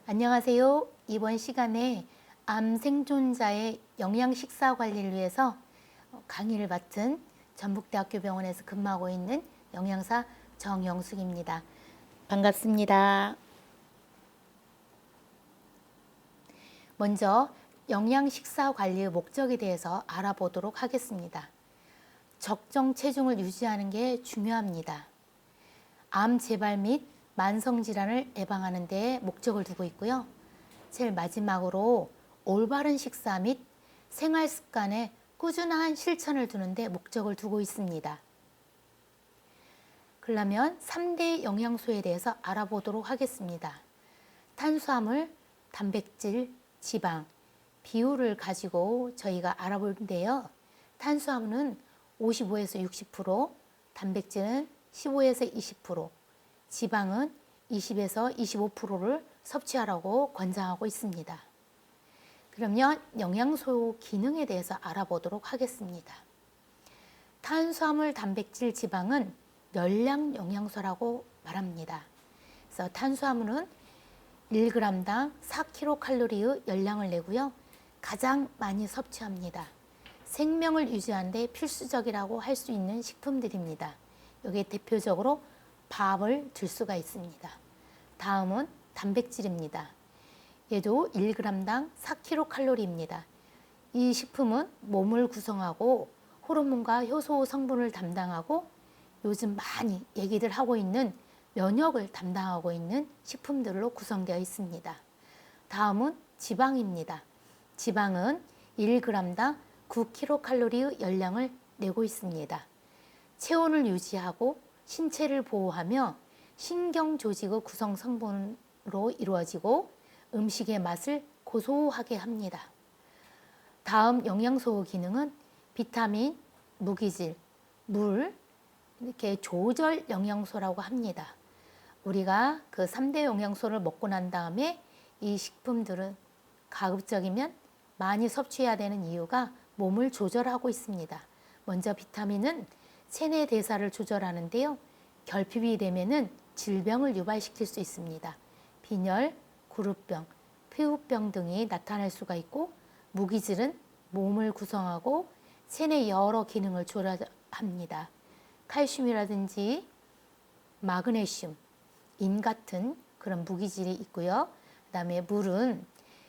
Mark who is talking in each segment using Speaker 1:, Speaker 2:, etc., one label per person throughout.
Speaker 1: 안녕하세요. 이번 시간에 암 생존자의 영양 식사 관리를 위해서 강의를 맡은 전북대학교 병원에서 근무하고 있는 영양사 정영숙입니다. 반갑습니다. 먼저 영양 식사 관리의 목적에 대해서 알아보도록 하겠습니다. 적정 체중을 유지하는 게 중요합니다. 암 재발 및 만성질환을 예방하는 데 목적을 두고 있고요. 제일 마지막으로 올바른 식사 및 생활 습관에 꾸준한 실천을 두는데 목적을 두고 있습니다. 그러면 3대 영양소에 대해서 알아보도록 하겠습니다. 탄수화물, 단백질, 지방, 비율을 가지고 저희가 알아볼텐데요. 탄수화물은 55에서 60%, 단백질은 15에서 20%, 지방은 20에서 25%를 섭취하라고 권장하고 있습니다. 그러면 영양소 기능에 대해서 알아보도록 하겠습니다. 탄수화물, 단백질, 지방은 열량 영양소라고 말합니다. 그래서 탄수화물은 1g당 4kcal의 열량을 내고요. 가장 많이 섭취합니다. 생명을 유지하는 데 필수적이라고 할 수 있는 식품들입니다. 여기에 대표적으로 밥을 들 수가 있습니다. 다음은 단백질입니다. 얘도 1g당 4kcal입니다. 이 식품은 몸을 구성하고 호르몬과 효소 성분을 담당하고 요즘 많이 얘기들 하고 있는 면역을 담당하고 있는 식품들로 구성되어 있습니다. 다음은 지방입니다. 지방은 1g당 9kcal의 열량을 내고 있습니다. 체온을 유지하고 신체를 보호하며 신경 조직의 구성 성분으로 이루어지고 음식의 맛을 고소하게 합니다. 다음 영양소 기능은 비타민, 무기질, 물, 이렇게 조절 영양소라고 합니다. 우리가 그 3대 영양소를 먹고 난 다음에 이 식품들은 가급적이면 많이 섭취해야 되는 이유가 몸을 조절하고 있습니다. 먼저 비타민은 체내 대사를 조절하는데요. 결핍이 되면은 질병을 유발시킬 수 있습니다. 빈혈, 구루병, 피부병 등이 나타날 수가 있고, 무기질은 몸을 구성하고 체내 여러 기능을 조절합니다. 칼슘이라든지 마그네슘, 인 같은 그런 무기질이 있고요. 그 다음에 물은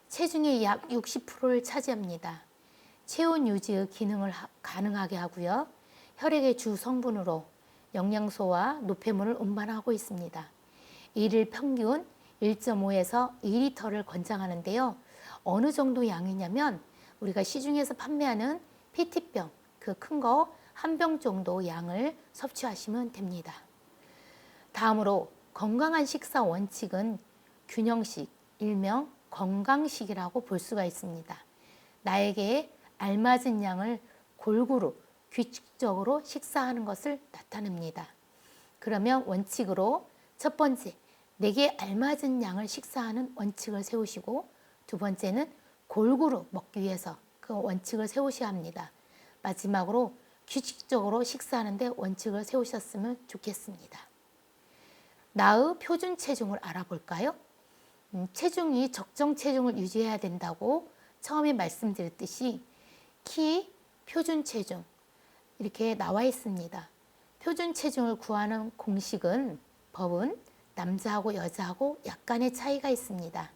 Speaker 1: 체중의 약 60%를 차지합니다. 체온 유지의 기능을 가능하게 하고요. 혈액의 주 성분으로 영양소와 노폐물을 운반하고 있습니다. 일일 평균 1.5에서 2리터를 권장하는데요. 어느 정도 양이냐면 우리가 시중에서 판매하는 PT병, 그 큰 거 한 병 정도 양을 섭취하시면 됩니다. 다음으로 건강한 식사 원칙은 균형식, 일명 건강식이라고 볼 수가 있습니다. 나에게 알맞은 양을 골고루 규칙적으로 식사하는 것을 나타냅니다. 그러면 원칙으로 첫 번째, 내게 알맞은 양을 식사하는 원칙을 세우시고, 두 번째는 골고루 먹기 위해서 그 원칙을 세우셔야 합니다. 마지막으로 규칙적으로 식사하는데 원칙을 세우셨으면 좋겠습니다. 나의 표준 체중을 알아볼까요? 체중이 적정 체중을 유지해야 된다고 처음에 말씀드렸듯이 키, 표준 체중 이렇게 나와 있습니다. 표준 체중을 구하는 공식은 법은 남자하고 여자하고 약간의 차이가 있습니다.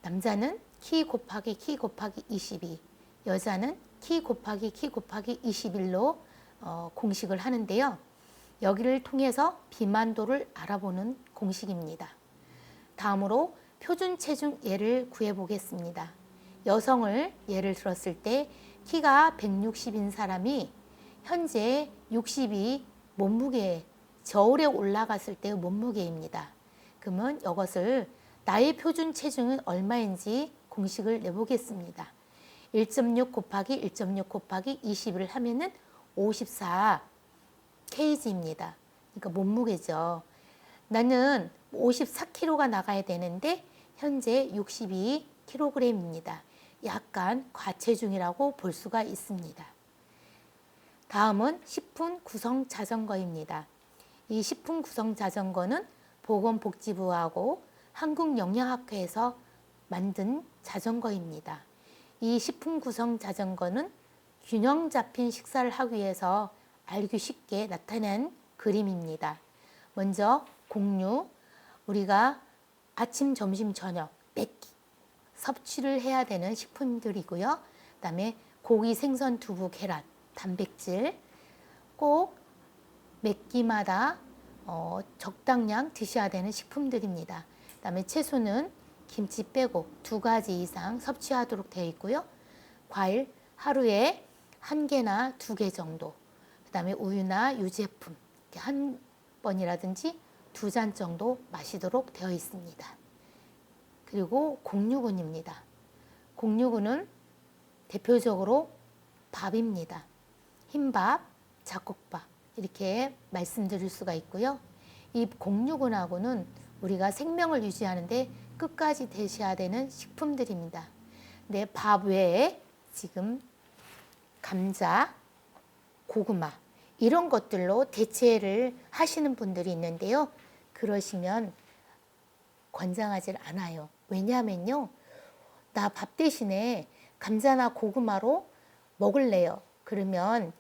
Speaker 1: 남자는 키 곱하기 키 곱하기 22, 여자는 키 곱하기 키 곱하기 21로 공식을 하는데요. 여기를 통해서 비만도를 알아보는 공식입니다. 다음으로 표준 체중 예를 구해 보겠습니다. 여성을 예를 들었을 때 키가 160인 사람이 현재 62 몸무게, 저울에 올라갔을 때의 몸무게입니다. 그러면 이것을 나의 표준 체중은 얼마인지 공식을 내보겠습니다. 1.6 곱하기 1.6 곱하기 20을 하면은 54 kg입니다. 그러니까 몸무게죠. 나는 54kg가 나가야 되는데 현재 62kg입니다. 약간 과체중이라고 볼 수가 있습니다. 다음은 식품 구성 자전거입니다. 이 식품 구성 자전거는 보건복지부하고 한국영양학회에서 만든 자전거입니다. 이 식품 구성 자전거는 균형 잡힌 식사를 하기 위해서 알기 쉽게 나타낸 그림입니다. 먼저 곡류, 우리가 아침, 점심, 저녁 몇 끼 섭취를 해야 되는 식품들이고요. 그다음에 고기, 생선, 두부, 계란, 단백질 꼭 몇 끼마다 적당량 드셔야 되는 식품들입니다. 그다음에 채소는 김치 빼고 2가지 이상 섭취하도록 되어 있고요. 과일 하루에 1개나 2개 정도. 그다음에 우유나 유제품 한 번이라든지 2잔 정도 마시도록 되어 있습니다. 그리고 곡류군입니다. 곡류군은 대표적으로 밥입니다. 흰밥, 잡곡밥 이렇게 말씀드릴 수가 있고요. 이 곡류군하고는 우리가 생명을 유지하는데 끝까지 드셔야 되는 식품들입니다. 근데 밥 외에 지금 감자, 고구마 이런 것들로 대체를 하시는 분들이 있는데요. 그러시면 권장하지 않아요. 왜냐하면요. 나 밥 대신에 감자나 고구마로 먹을래요. 그러면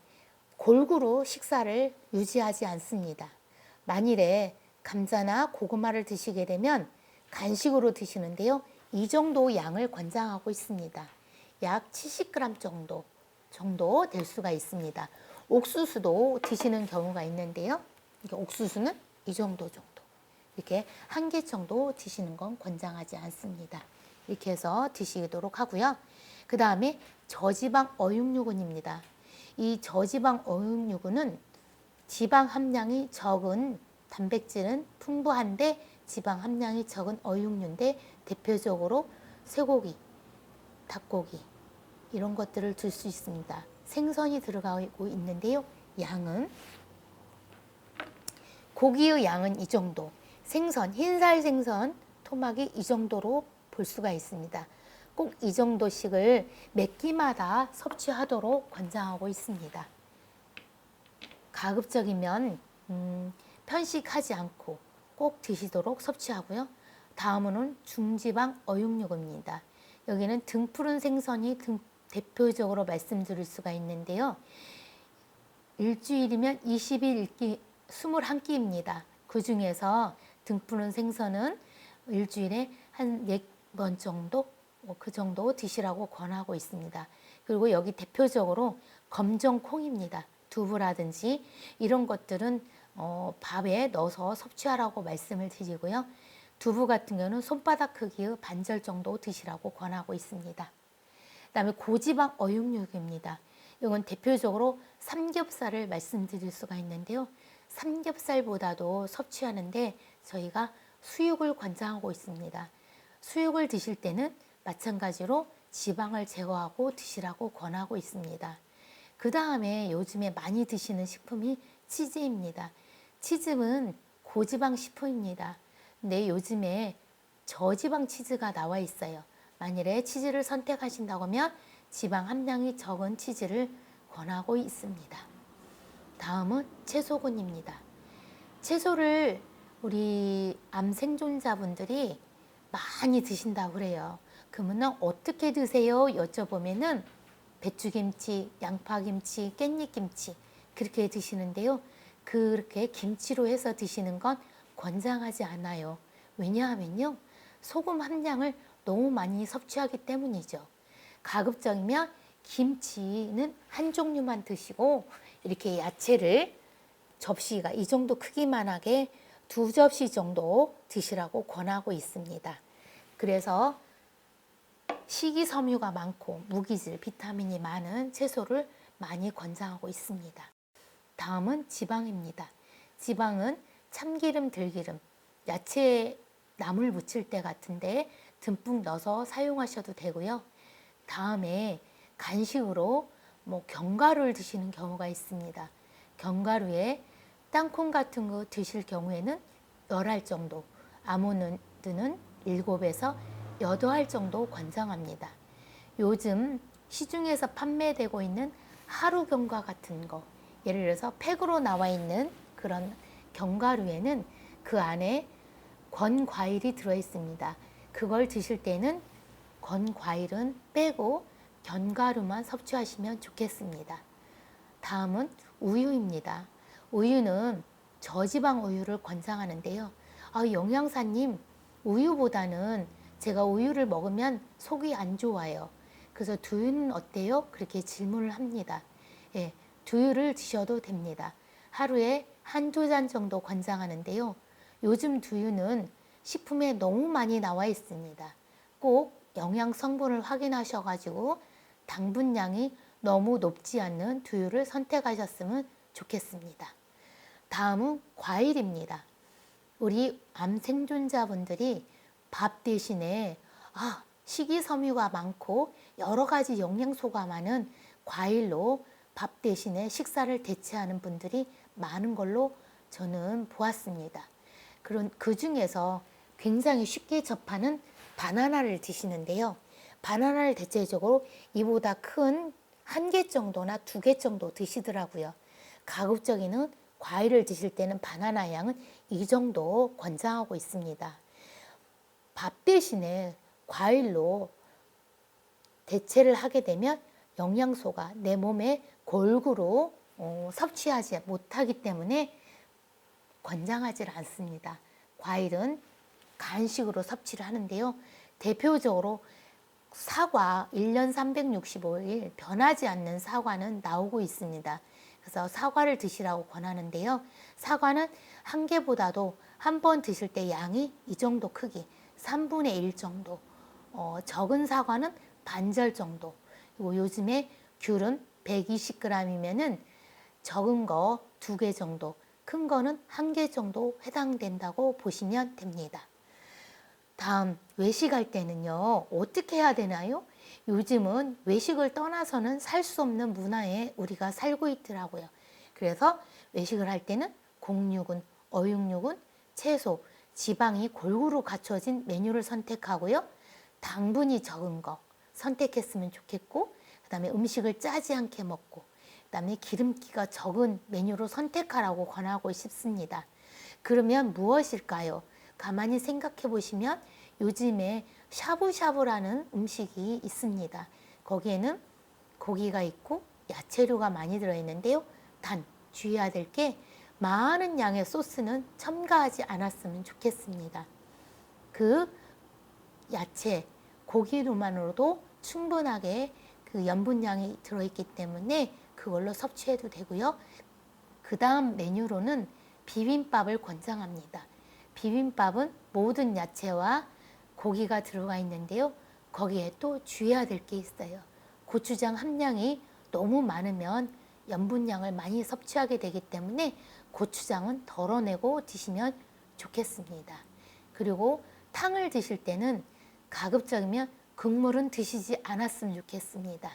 Speaker 1: 골고루 식사를 유지하지 않습니다. 만일에 감자나 고구마를 드시게 되면 간식으로 드시는데요. 이 정도 양을 권장하고 있습니다. 약 70g 정도 될 수가 있습니다. 옥수수도 드시는 경우가 있는데요. 옥수수는 이 정도 이렇게 1개 정도 드시는 건 권장하지 않습니다. 이렇게 해서 드시도록 하고요. 그 다음에 저지방 어육류근입니다. 이 저지방 어육류근은 지방 함량이 적은 단백질은 풍부한데 지방 함량이 적은 어육류인데 대표적으로 쇠고기, 닭고기 이런 것들을 들 수 있습니다. 생선이 들어가고 있는데요. 양은 고기의 양은 이 정도, 생선, 흰살 생선 토막이 이 정도로 볼 수가 있습니다. 꼭 이 정도씩을 몇 끼마다 섭취하도록 권장하고 있습니다. 가급적이면 편식하지 않고 꼭 드시도록 섭취하고요. 다음은 중지방 어육류입니다. 여기는 등푸른 생선이 대표적으로 말씀드릴 수가 있는데요. 일주일이면 20일 21끼입니다. 그 중에서 등푸른 생선은 일주일에 한 4번 정도 그 정도 드시라고 권하고 있습니다. 그리고 여기 대표적으로 검정콩입니다. 두부라든지 이런 것들은 밥에 넣어서 섭취하라고 말씀을 드리고요. 두부 같은 경우는 손바닥 크기의 반절 정도 드시라고 권하고 있습니다. 그다음에 고지방 어육류입니다. 이건 대표적으로 삼겹살을 말씀드릴 수가 있는데요. 삼겹살보다도 섭취하는데 저희가 수육을 권장하고 있습니다. 수육을 드실 때는 마찬가지로 지방을 제거하고 드시라고 권하고 있습니다. 그 다음에 요즘에 많이 드시는 식품이 치즈입니다. 치즈는 고지방 식품입니다. 근데 요즘에 저지방 치즈가 나와 있어요. 만일에 치즈를 선택하신다고 하면 지방 함량이 적은 치즈를 권하고 있습니다. 다음은 채소군입니다. 채소를 우리 암 생존자분들이 많이 드신다고 그래요. 그러면 어떻게 드세요? 여쭤보면은 배추김치, 양파김치, 깻잎김치 그렇게 드시는데요. 그렇게 김치로 해서 드시는 건 권장하지 않아요. 왜냐하면요. 소금 함량을 너무 많이 섭취하기 때문이죠. 가급적이면 김치는 한 종류만 드시고 이렇게 야채를 접시가 이 정도 크기만하게 2접시 정도 드시라고 권하고 있습니다. 그래서 식이섬유가 많고 무기질, 비타민이 많은 채소를 많이 권장하고 있습니다. 다음은 지방입니다. 지방은 참기름, 들기름, 야채에 나물 무칠 때 같은데 듬뿍 넣어서 사용하셔도 되고요. 다음에 간식으로 견과류를 드시는 경우가 있습니다. 견과류에 땅콩 같은 거 드실 경우에는 10알 정도, 아몬드는 7에서 8알 정도 권장합니다. 요즘 시중에서 판매되고 있는 하루 견과 같은 거, 예를 들어서 팩으로 나와 있는 그런 견과류에는 그 안에 건 과일이 들어 있습니다. 그걸 드실 때는 건 과일은 빼고 견과류만 섭취하시면 좋겠습니다. 다음은 우유입니다. 우유는 저지방 우유를 권장하는데요. 영양사님, 우유보다는 제가 우유를 먹으면 속이 안 좋아요. 그래서 두유는 어때요? 그렇게 질문을 합니다. 예, 두유를 드셔도 됩니다. 하루에 한두 잔 정도 권장하는데요. 요즘 두유는 식품에 너무 많이 나와 있습니다. 꼭 영양 성분을 확인하셔가지고 당분량이 너무 높지 않는 두유를 선택하셨으면 좋겠습니다. 다음은 과일입니다. 우리 암 생존자분들이 밥 대신에 식이섬유가 많고 여러 가지 영양소가 많은 과일로 밥 대신에 식사를 대체하는 분들이 많은 걸로 저는 보았습니다. 그 중에서 굉장히 쉽게 접하는 바나나를 드시는데요. 바나나를 대체적으로 이보다 큰 1개 정도나 2개 정도 드시더라고요. 가급적이면 과일을 드실 때는 바나나 양은 이 정도 권장하고 있습니다. 밥 대신에 과일로 대체를 하게 되면 영양소가 내 몸에 골고루 섭취하지 못하기 때문에 권장하지 않습니다. 과일은 간식으로 섭취를 하는데요. 대표적으로 사과 1년 365일 변하지 않는 사과는 나오고 있습니다. 그래서 사과를 드시라고 권하는데요. 사과는 한 개보다도 한 번 드실 때 양이 이 정도 크기, 3분의 1 정도, 적은 사과는 반절 정도. 그리고 요즘에 귤은 120g이면은 적은 거 2개 정도, 큰 거는 1개 정도 해당된다고 보시면 됩니다. 다음, 외식할 때는요, 어떻게 해야 되나요? 요즘은 외식을 떠나서는 살 수 없는 문화에 우리가 살고 있더라고요. 그래서 외식을 할 때는 곡육은, 어육육은, 채소, 지방이 골고루 갖춰진 메뉴를 선택하고요. 당분이 적은 거 선택했으면 좋겠고, 그 다음에 음식을 짜지 않게 먹고, 그 다음에 기름기가 적은 메뉴로 선택하라고 권하고 싶습니다. 그러면 무엇일까요? 가만히 생각해 보시면 요즘에 샤브샤브라는 음식이 있습니다. 거기에는 고기가 있고 야채류가 많이 들어있는데요. 단 주의해야 될 게 많은 양의 소스는 첨가하지 않았으면 좋겠습니다. 그 야채, 고기류만으로도 충분하게 그 염분량이 들어있기 때문에 그걸로 섭취해도 되고요. 그 다음 메뉴로는 비빔밥을 권장합니다. 비빔밥은 모든 야채와 고기가 들어가 있는데요. 거기에 또 주의해야 될 게 있어요. 고추장 함량이 너무 많으면 염분량을 많이 섭취하게 되기 때문에 고추장은 덜어내고 드시면 좋겠습니다. 그리고 탕을 드실 때는 가급적이면 국물은 드시지 않았으면 좋겠습니다.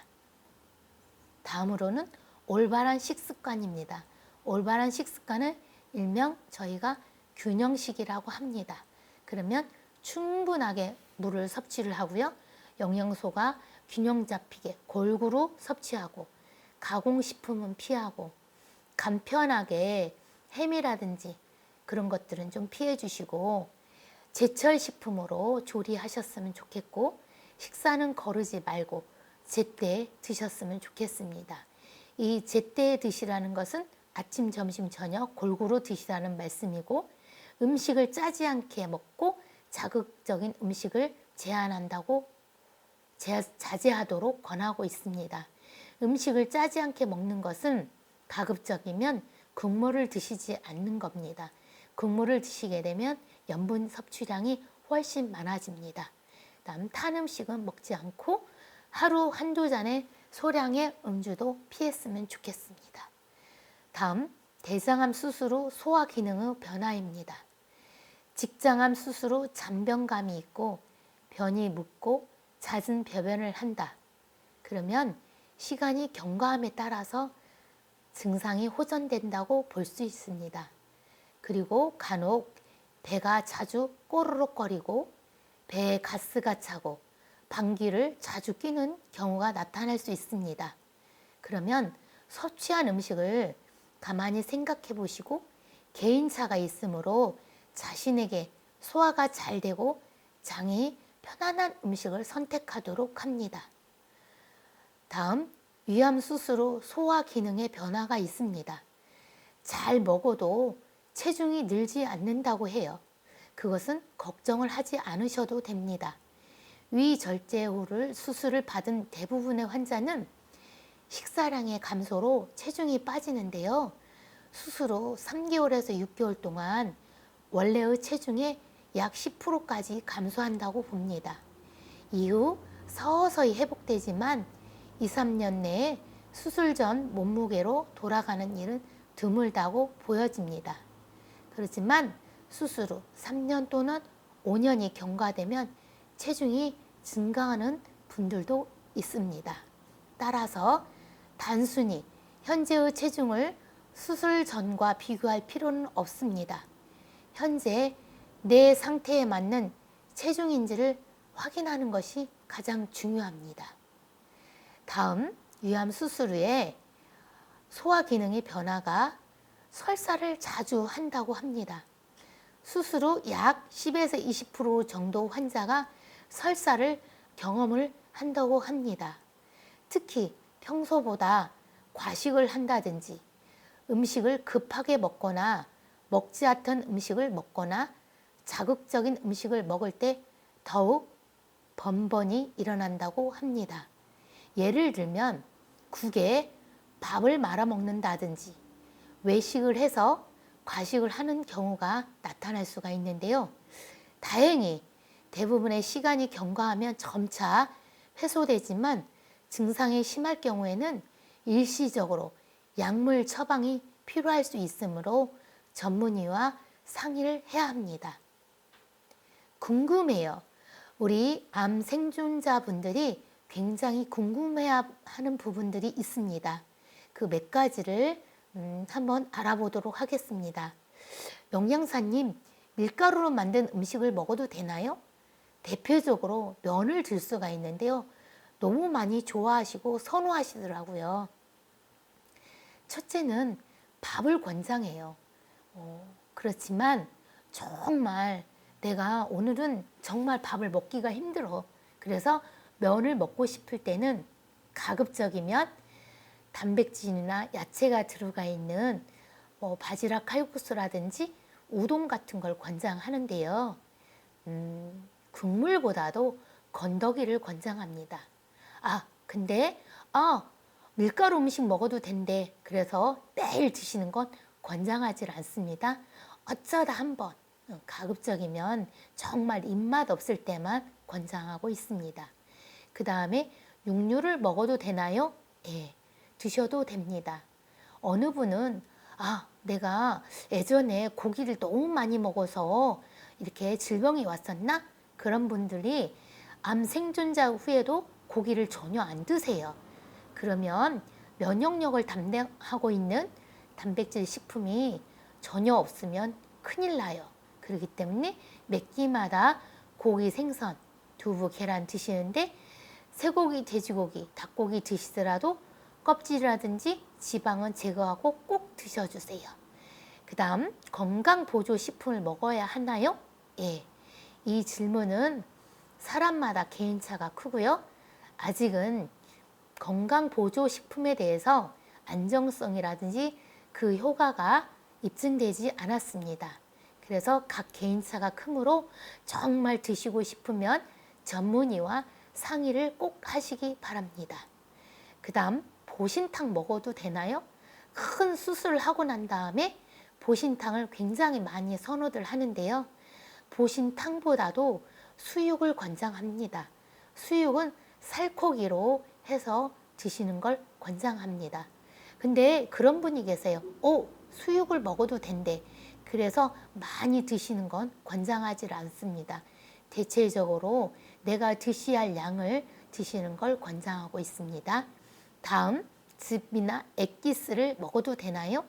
Speaker 1: 다음으로는 올바른 식습관입니다. 올바른 식습관은 일명 저희가 균형식이라고 합니다. 그러면 충분하게 물을 섭취를 하고요. 영양소가 균형 잡히게 골고루 섭취하고, 가공식품은 피하고, 간편하게 햄이라든지 그런 것들은 좀 피해 주시고, 제철 식품으로 조리하셨으면 좋겠고, 식사는 거르지 말고 제때 드셨으면 좋겠습니다. 이 제때 드시라는 것은 아침, 점심, 저녁 골고루 드시라는 말씀이고, 음식을 짜지 않게 먹고 자극적인 음식을 제한한다고 자제하도록 권하고 있습니다. 음식을 짜지 않게 먹는 것은 가급적이면 국물을 드시지 않는 겁니다. 국물을 드시게 되면 염분 섭취량이 훨씬 많아집니다. 다음, 탄 음식은 먹지 않고 하루 한두 잔의 소량의 음주도 피했으면 좋겠습니다. 다음, 대장암 수술 후 소화 기능의 변화입니다. 직장암 수술 후 잔변감이 있고 변이 묻고 잦은 배변을 한다. 그러면 시간이 경과함에 따라서 증상이 호전된다고 볼 수 있습니다. 그리고 간혹 배가 자주 꼬르륵거리고 배에 가스가 차고 방귀를 자주 뀌는 경우가 나타날 수 있습니다. 그러면 섭취한 음식을 가만히 생각해 보시고 개인차가 있으므로 자신에게 소화가 잘 되고 장이 편안한 음식을 선택하도록 합니다. 다음, 위암 수술 후 소화 기능에 변화가 있습니다. 잘 먹어도 체중이 늘지 않는다고 해요. 그것은 걱정을 하지 않으셔도 됩니다. 위절제후를 수술을 받은 대부분의 환자는 식사량의 감소로 체중이 빠지는데요. 수술 후 3개월에서 6개월 동안 원래의 체중의 약 10%까지 감소한다고 봅니다. 이후 서서히 회복되지만 2, 3년 내에 수술 전 몸무게로 돌아가는 일은 드물다고 보여집니다. 그렇지만 수술 후 3년 또는 5년이 경과되면 체중이 증가하는 분들도 있습니다. 따라서 단순히 현재의 체중을 수술 전과 비교할 필요는 없습니다. 현재 내 상태에 맞는 체중인지를 확인하는 것이 가장 중요합니다. 다음, 위암 수술 후에 소화 기능의 변화가 설사를 자주 한다고 합니다. 수술 후 약 10에서 20% 정도 환자가 설사를 경험을 한다고 합니다. 특히 평소보다 과식을 한다든지 음식을 급하게 먹거나 먹지 않던 음식을 먹거나 자극적인 음식을 먹을 때 더욱 번번이 일어난다고 합니다. 예를 들면 국에 밥을 말아 먹는다든지 외식을 해서 과식을 하는 경우가 나타날 수가 있는데요. 다행히 대부분의 시간이 경과하면 점차 해소되지만 증상이 심할 경우에는 일시적으로 약물 처방이 필요할 수 있으므로 전문의와 상의를 해야 합니다. 궁금해요. 우리 암 생존자분들이 굉장히 궁금해하는 부분들이 있습니다. 그 몇 가지를 한번 알아보도록 하겠습니다. 영양사님, 밀가루로 만든 음식을 먹어도 되나요? 대표적으로 면을 들 수가 있는데요. 너무 많이 좋아하시고 선호하시더라고요. 첫째는 밥을 권장해요. 그렇지만 정말 내가 오늘은 정말 밥을 먹기가 힘들어. 그래서 면을 먹고 싶을 때는 가급적이면 단백질이나 야채가 들어가 있는 바지락 칼국수라든지 우동 같은 걸 권장하는데요. 국물보다도 건더기를 권장합니다. 근데 밀가루 음식 먹어도 된대. 그래서 매일 드시는 건 권장하지 않습니다. 어쩌다 한번 가급적이면 정말 입맛 없을 때만 권장하고 있습니다. 그 다음에 육류를 먹어도 되나요? 예, 드셔도 됩니다. 어느 분은 내가 예전에 고기를 너무 많이 먹어서 이렇게 질병이 왔었나? 그런 분들이 암 생존자 후에도 고기를 전혀 안 드세요. 그러면 면역력을 담당하고 있는 단백질 식품이 전혀 없으면 큰일 나요. 그렇기 때문에 몇 끼마다 고기, 생선, 두부, 계란 드시는데 쇠고기, 돼지고기, 닭고기 드시더라도 껍질이라든지 지방은 제거하고 꼭 드셔주세요. 그 다음, 건강보조식품을 먹어야 하나요? 예, 이 질문은 사람마다 개인차가 크고요. 아직은 건강보조식품에 대해서 안정성이라든지 그 효과가 입증되지 않았습니다. 그래서 각 개인차가 크므로 정말 드시고 싶으면 전문의와 상의를 꼭 하시기 바랍니다. 그 다음, 보신탕 먹어도 되나요? 큰 수술을 하고 난 다음에 보신탕을 굉장히 많이 선호들 하는데요. 보신탕보다도 수육을 권장합니다. 수육은 살코기로 해서 드시는 걸 권장합니다. 근데 그런 분이 계세요. 수육을 먹어도 된대. 그래서 많이 드시는 건 권장하지 않습니다. 대체적으로 내가 드셔야 할 양을 드시는 걸 권장하고 있습니다. 다음, 즙이나 액기스를 먹어도 되나요?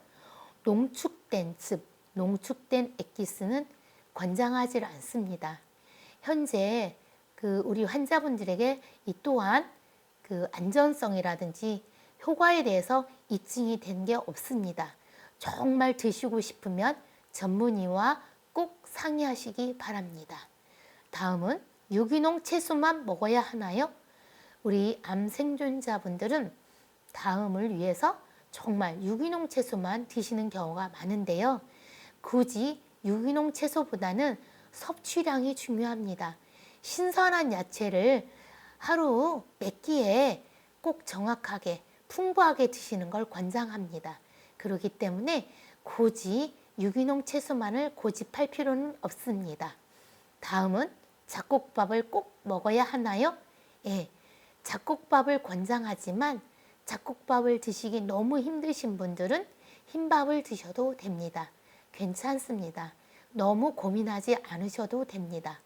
Speaker 1: 농축된 즙, 농축된 액기스는 권장하지 않습니다. 현재 우리 환자분들에게 이 또한 안전성이라든지 효과에 대해서 입증이 된 게 없습니다. 정말 드시고 싶으면 전문의와 꼭 상의하시기 바랍니다. 다음은 유기농 채소만 먹어야 하나요? 우리 암 생존자분들은 다음을 위해서 정말 유기농 채소만 드시는 경우가 많은데요. 굳이 유기농 채소보다는 섭취량이 중요합니다. 신선한 야채를 하루 몇 끼에 꼭 정확하게 풍부하게 드시는 걸 권장합니다. 그렇기 때문에 굳이 유기농 채소만을 고집할 필요는 없습니다. 다음은 잡곡밥을 꼭 먹어야 하나요? 예, 잡곡밥을 권장하지만 잡곡밥을 드시기 너무 힘드신 분들은 흰밥을 드셔도 됩니다. 괜찮습니다. 너무 고민하지 않으셔도 됩니다.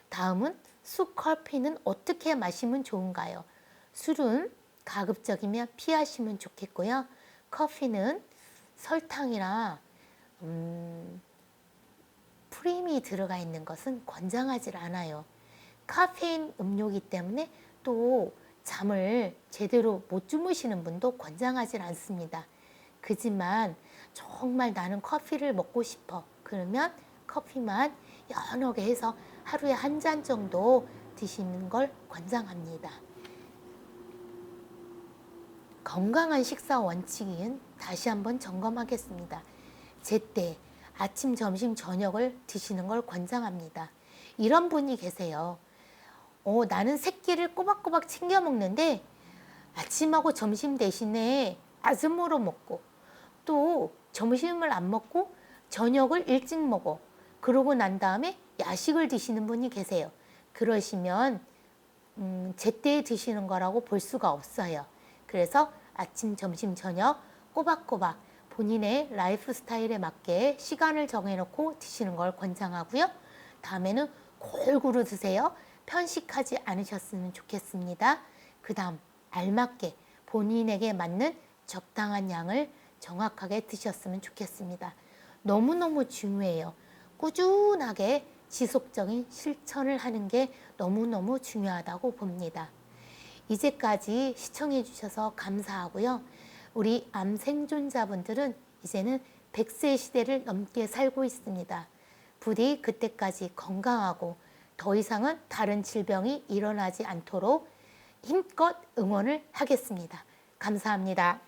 Speaker 1: 다음은 술, 커피는 어떻게 마시면 좋은가요? 술은 가급적이면 피하시면 좋겠고요. 커피는 설탕이나 프림이 들어가 있는 것은 권장하지 않아요. 카페인 음료이기 때문에 또 잠을 제대로 못 주무시는 분도 권장하지 않습니다. 그지만 정말 나는 커피를 먹고 싶어. 그러면 커피만 연하게 해서 하루에 한 잔 정도 드시는 걸 권장합니다. 건강한 식사 원칙은 다시 한번 점검하겠습니다. 제때 아침, 점심, 저녁을 드시는 걸 권장합니다. 이런 분이 계세요. 나는 세 끼를 꼬박꼬박 챙겨 먹는데 아침하고 점심 대신에 아점으로 먹고 또 점심을 안 먹고 저녁을 일찍 먹어. 그러고 난 다음에 야식을 드시는 분이 계세요. 그러시면 제때 드시는 거라고 볼 수가 없어요. 그래서 아침, 점심, 저녁 꼬박꼬박 본인의 라이프 스타일에 맞게 시간을 정해놓고 드시는 걸 권장하고요. 다음에는 골고루 드세요. 편식하지 않으셨으면 좋겠습니다. 그 다음 알맞게 본인에게 맞는 적당한 양을 정확하게 드셨으면 좋겠습니다. 너무너무 중요해요. 꾸준하게 지속적인 실천을 하는 게 너무너무 중요하다고 봅니다. 이제까지 시청해 주셔서 감사하고요. 우리 암 생존자분들은 이제는 100세 시대를 넘게 살고 있습니다. 부디 그때까지 건강하고 더 이상은 다른 질병이 일어나지 않도록 힘껏 응원을 하겠습니다. 감사합니다.